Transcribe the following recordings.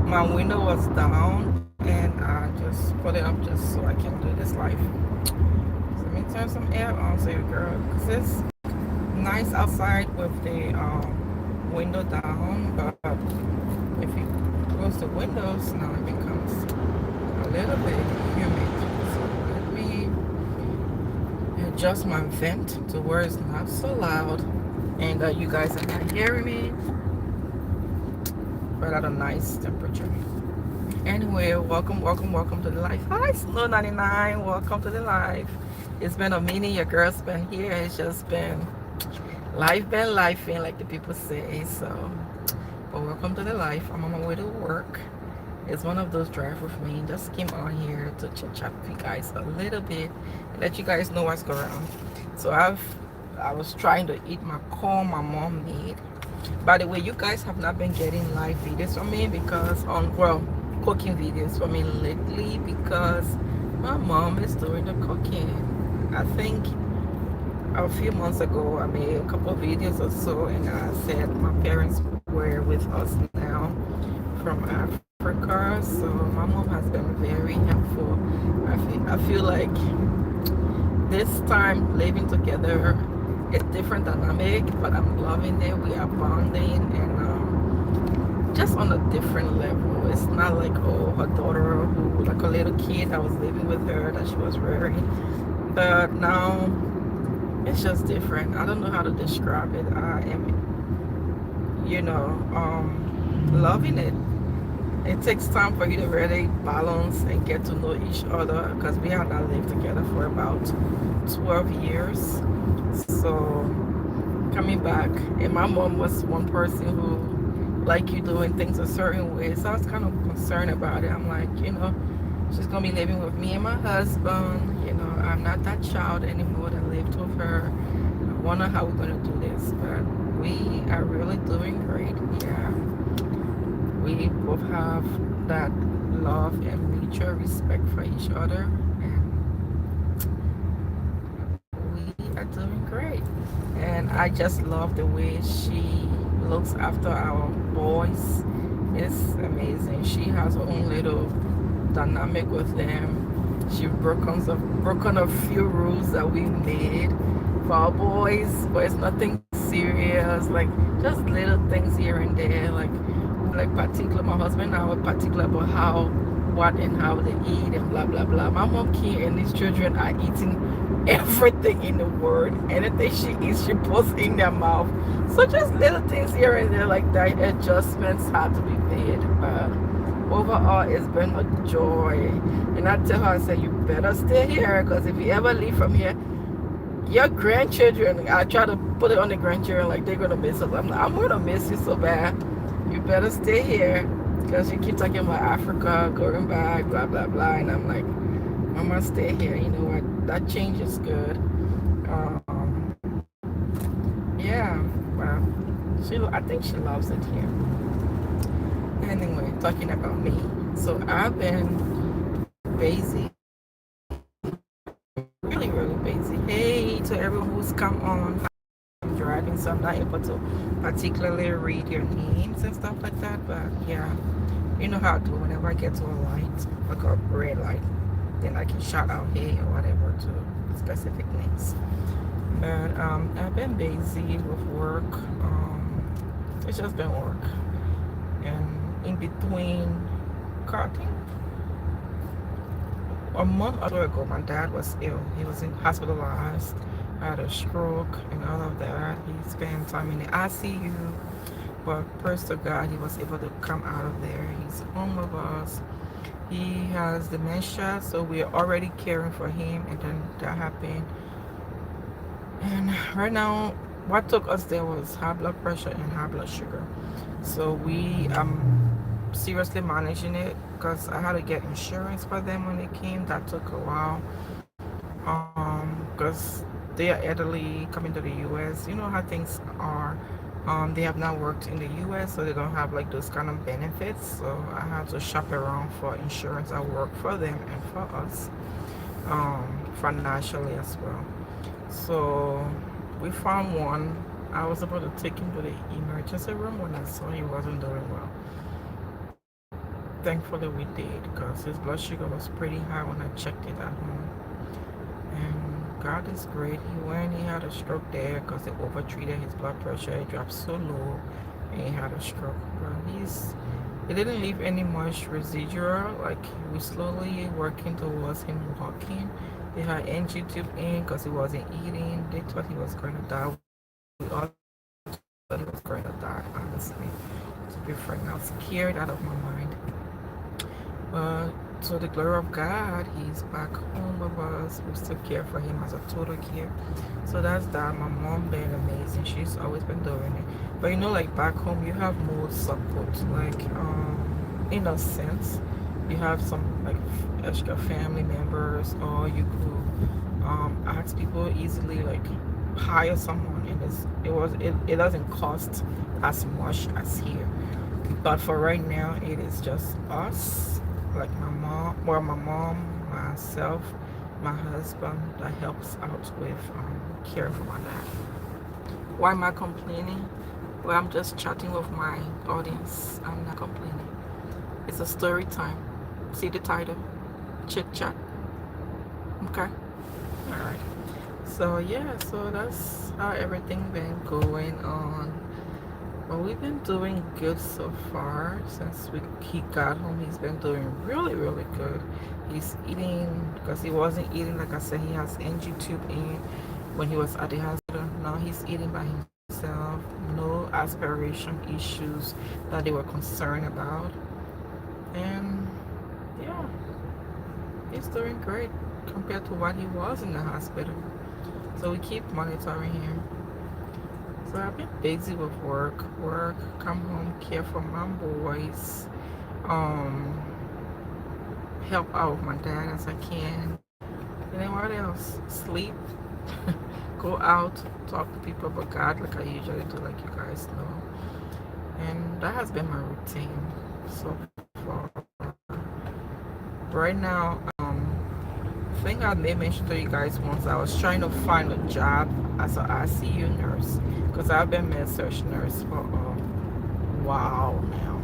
My window was down, and I just put it up just so I can do this live. So let me turn some air on so you girl, because it's nice outside with the window down, but if you close the windows, now it becomes a little bit humid. So let me adjust my vent to where it's not so loud, and you guys are not hearing me, but at a nice temperature. Anyway, welcome to the life. Hi, Snow 99. Welcome to the life. It's been a minute. Your girl's been here. It's just been lifing, like the people say. So, but welcome to the life. I'm on my way to work. It's one of those drive with me. Just came on here to chit chat with you guys a little bit and let you guys know what's going on. So I was trying to eat my corn my mom made. By the way, you guys have not been getting live videos from me because cooking videos for me lately because my mom is doing the cooking. I think a few months ago I made a couple of videos or so, and I said my parents were with us now from Africa, so my mom has been very helpful. I feel like this time living together is different dynamic, but I'm loving it. We are bonding, and just on a different level. It's not like, oh, her daughter who, like a little kid that was living with her that she was rearing, but now it's just different. I don't know how to describe it. I am, loving it. It takes time for you to really balance and get to know each other because we have not lived together for about 12 years. So coming back, and my mom was one person who like you doing things a certain way. So I was kind of concerned about it. I'm like, she's gonna be living with me and my husband. I'm not that child anymore that lived with her. I wonder how we're gonna do this, but we are really doing great. Yeah, we both have that love and mutual respect for each other, and we are doing great. And I just love the way she looks after our boys. It's amazing. She has her own little dynamic with them. She broken a few rules that we made for our boys, but it's nothing serious. Like just little things here and there. Like particular, my husband and I were particular about what and how they eat and blah blah blah. My mom can't, and these children are eating everything in the world. Anything she eats, she puts in their mouth. So just little things here and there like that. Adjustments had to be made. But overall, it's been a joy. And I tell her, I said, you better stay here because if you ever leave from here, your grandchildren, I try to put it on the grandchildren like they're gonna miss us. I'm gonna miss you so bad. You better stay here because you keep talking about Africa, going back, blah blah blah. And I'm like, Mama, stay here. You know what? That change is good. Yeah, well, I think she loves it here. Anyway, talking about me. So I've been busy, really, really busy. Hey to everyone who's come on. I'm driving, so I'm not able to particularly read your names and stuff like that. But yeah, you know how I do. Whenever I get to a light, like a red light, then I can shout out hey or whatever to specific names. But I've been busy with work. It's just been work, and in between, I think a month or so ago, my dad was ill. He was hospitalized, had a stroke, and all of that. He spent time in the ICU, but praise to God, he was able to come out of there. He's home with us. He has dementia, so we're already caring for him, and then that happened. And right now, what took us there was high blood pressure and high blood sugar. So we seriously managing it because I had to get insurance for them when they came. That took a while because they are elderly coming to the US. You know how things are. They have not worked in the US, so they don't have like those kind of benefits. So I had to shop around for insurance. I work for them and for us financially as well. So we found one. I was about to take him to the emergency room when I saw he wasn't doing well. Thankfully we did, because his blood sugar was pretty high when I checked it at home. And God is great. He had a stroke there because they overtreated his blood pressure. It dropped so low and he had a stroke. But it didn't leave any much residual. Like, we slowly working towards him walking. They had NG tube in because he wasn't eating. They thought he was going to die. We all thought he was going to die, honestly. To be frank, I was scared out of my mind. But to the glory of God, he's back home with us. We still care for him as a total care. So that's that. My mom been amazing. She's always been doing it. But like back home, you have more support. Like, in a sense, you have some like extra family members, or you could ask people easily, like hire someone, and it doesn't cost as much as here. But for right now, it is just us, like my mom, myself, my husband, that helps out with caring for my dad. Why am I complaining? Well, I'm just chatting with my audience. I'm not complaining. It's a story time. See the title? Chit chat. Okay? Alright. So yeah, so that's how everything been going on. Well, we've been doing good so far since he got home. He's been doing really, really good. He's eating, because he wasn't eating, like I said, he has NG tube in when he was at the hospital. Now he's eating by himself. No aspiration issues that they were concerned about. And yeah, he's doing great compared to what he was in the hospital. So we keep monitoring him. So I've been busy with work, come home, care for my boys, help out with my dad as I can. And then what else? Sleep, go out, talk to people about God like I usually do, like you guys know. And that has been my routine so far. Right now, I think I may mention to you guys once, I was trying to find a job as an ICU nurse, because I've been med-surg nurse for a while now.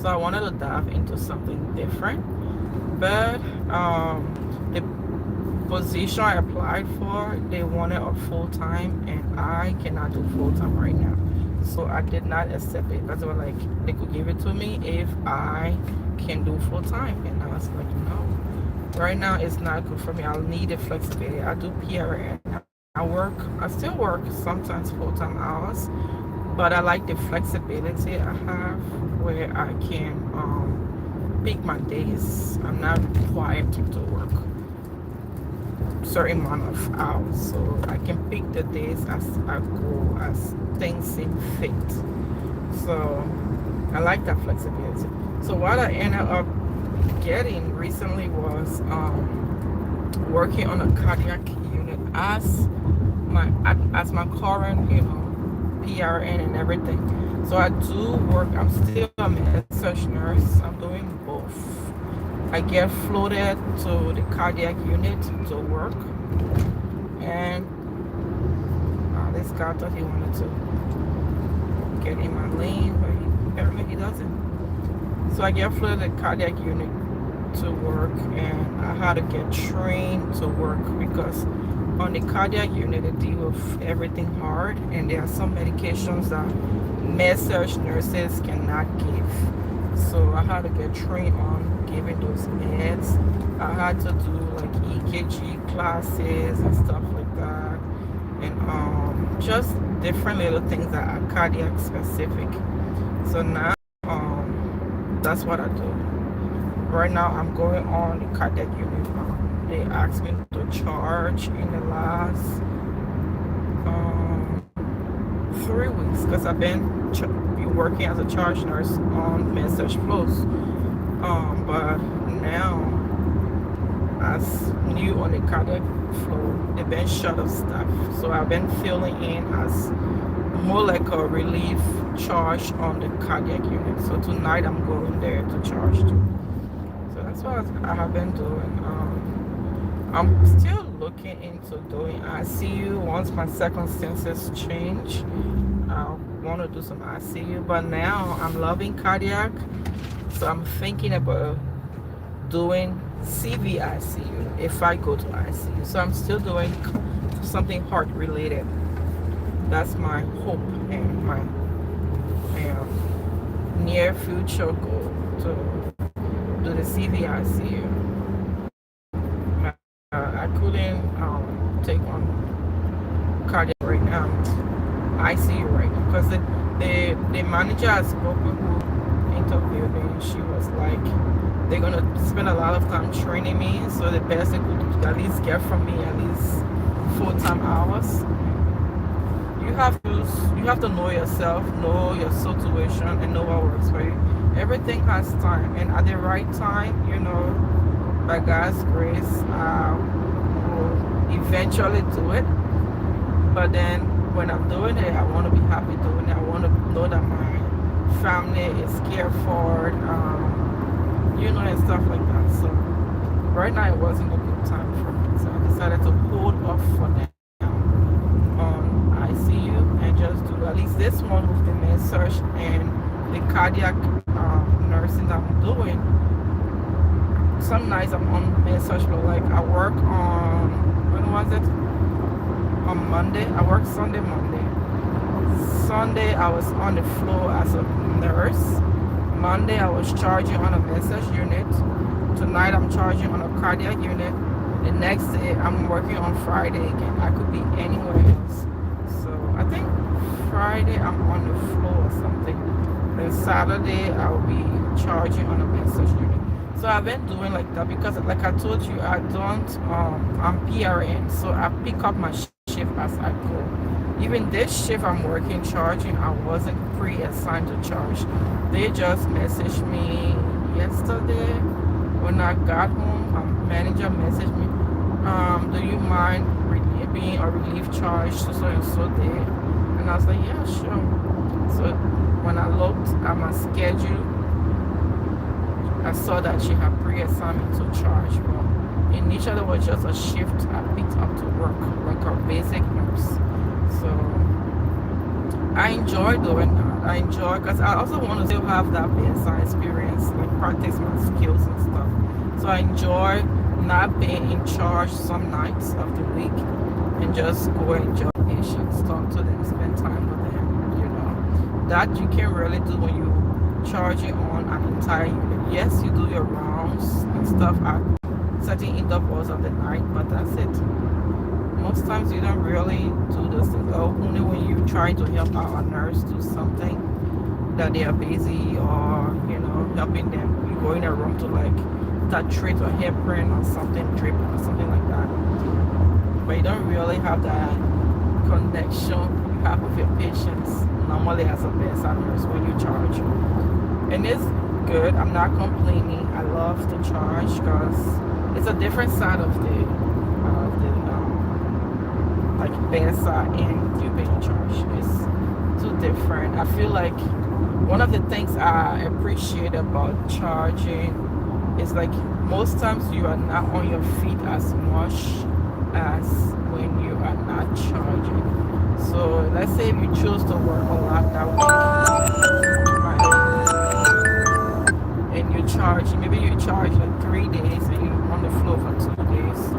So I wanted to dive into something different. But the position I applied for, they wanted a full-time, and I cannot do full-time right now. So I did not accept it, because they were like, they could give it to me if I can do full-time. And I was like, no. Right now it's not good for me. I'll need the flexibility. I do PRN. I still work sometimes full-time hours, but I like the flexibility I have where I can pick my days. I'm not required to work certain amount of hours, so I can pick the days as I go, as things seem fit. So I like that flexibility. So what I ended up getting recently was working on a cardiac unit as my current, PRN and everything. So I do work. I'm still a med-surg nurse. I'm doing both. I get floated to the cardiac unit to work, and this guy thought he wanted to get in my lane, but apparently he doesn't. So I get floated to the cardiac unit to work, and I had to get trained to work, because on the cardiac unit they deal with everything hard, and there are some medications that med-surg nurses cannot give. So I had to get trained on giving those meds. I had to do like EKG classes and stuff like that, and just different little things that are cardiac specific. So now that's what I do. Right now I'm going on the cardiac unit. They asked me to charge in the last 3 weeks, because I've been working as a charge nurse on med-surg flows. But now, as new on the cardiac flow, they've been short of staff. So I've been filling in as more like a relief charge on the cardiac unit. So tonight I'm going there to charge too. So that's what I have been doing. I'm still looking into doing ICU. Once my circumstances change, I want to do some ICU. But now I'm loving cardiac. So I'm thinking about doing CVICU if I go to ICU. So I'm still doing something heart related. That's my hope and my near future goal to do the CVICU. I couldn't take on cardiac right now, ICU right now, because the manager I spoke with who interviewed me, she was like, they're gonna spend a lot of time training me, so the best they could at least get from me at least full-time hours. You have to know yourself, know your situation, and know what works for you. Everything has time, and at the right time, by God's grace, I will eventually do it. But then when I'm doing it, I want to be happy doing it. I want to know that my family is cared for, and stuff like that. So right now it wasn't a good time for me. So I decided to hold off for now on ICU and just do at least this one with the med surg and the cardiac nursing I'm doing. Some nights I'm on med surg, but like I work on, when was it? On Monday. I work Sunday, Monday. Sunday I was on the floor as a nurse. Monday I was charging on a med surg unit. Tonight I'm charging on a cardiac unit. The next day I'm working on Friday again. I could be anywhere else. So I think Friday I'm on the floor or something. Then Saturday I'll be charging on a med surg unit. So I've been doing like that because, like I told you, I'm PRN, so I pick up my shift as I go. Even this shift I'm working charging, I wasn't pre-assigned to charge. They just messaged me yesterday when I got home. My manager messaged me, do you mind being a relief charge so and so day? And I was like, yeah, sure. So when I looked at my schedule, I saw that she had pre-assigned me to charge. But initially it was just a shift I picked up to work, like a basic nurse. So I enjoy doing that. I enjoy, because I also want to still have that bedside experience, like practice my skills and stuff. So I enjoy not being in charge some nights of the week and just go enjoy patients, talk to them, spend time with them. That you can't really do when you charging on an entire unit. Yes, you do your rounds and stuff at certain intervals of the night, but that's it. Most times you don't really do those things. Only when you're trying to help out a nurse do something that they are busy, or helping them. You go in a room to like titrate or heparin or something, drip or something like that. But you don't really have that connection you have with your patients normally as a bedside nurse when you charge. And it's good. I'm not complaining. I love to charge because it's a different side of the like bedside and you being charged. It's too different. I feel like one of the things I appreciate about charging is like most times you are not on your feet as much as when you are not charging. So let's say if you choose to work a lot that week, and you charge, maybe you charge like 3 days and you're on the floor for 2 days.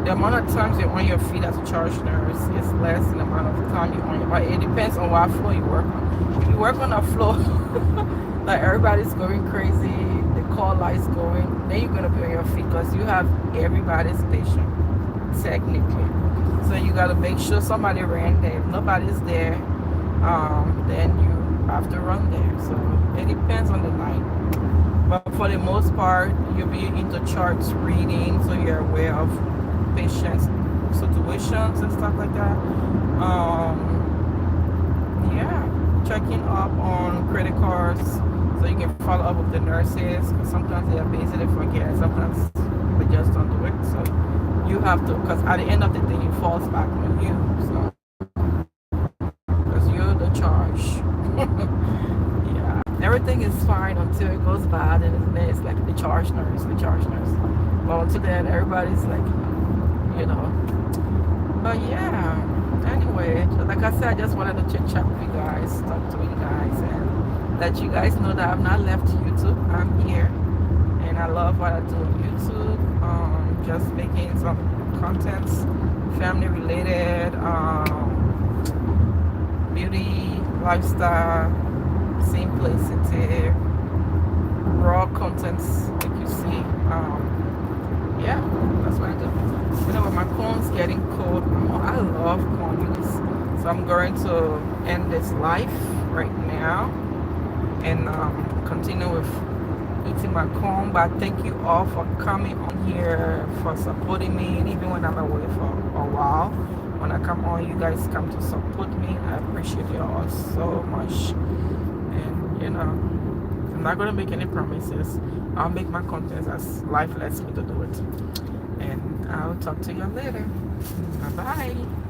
The amount of times you're on your feet as a charge nurse is less than the amount of time you're on your body. It depends on what floor you work on. If you work on a floor like everybody's going crazy, the call lights going, then you're gonna be on your feet because you have everybody's patient technically. So you gotta make sure somebody ran there. If nobody's there, then you have to run there. So it depends on the night. But for the most part, you'll be into charts reading, so you're aware of patients' situations and stuff like that. Checking up on credit cards so you can follow up with the nurses. Sometimes they are busy, they forget. Sometimes they just don't do it. So you have to, because at the end of the day, it falls back on you. So because you're the charge. Everything is fine until it goes bad, and then it's like the charge nurse. But until then, everybody's like, But yeah, anyway, like I said, I just wanted to chit chat with you guys, talk to you guys, and let you guys know that I've not left YouTube. I'm here, and I love what I do on YouTube. Just making some contents, family related, beauty, lifestyle, simplicity, raw contents like you see. Yeah, that's what I do. You know, when my corn's getting cold, I love corn beans. So I'm going to end this life right now and continue with eating my corn. But thank you all for coming on here, for supporting me, and even when I'm away for a while, when I come on, you guys come to support me. I appreciate you all so much. And you know, I'm not gonna make any promises. I'll make my contents as life lets me to do it. And I'll talk to you later. Bye bye.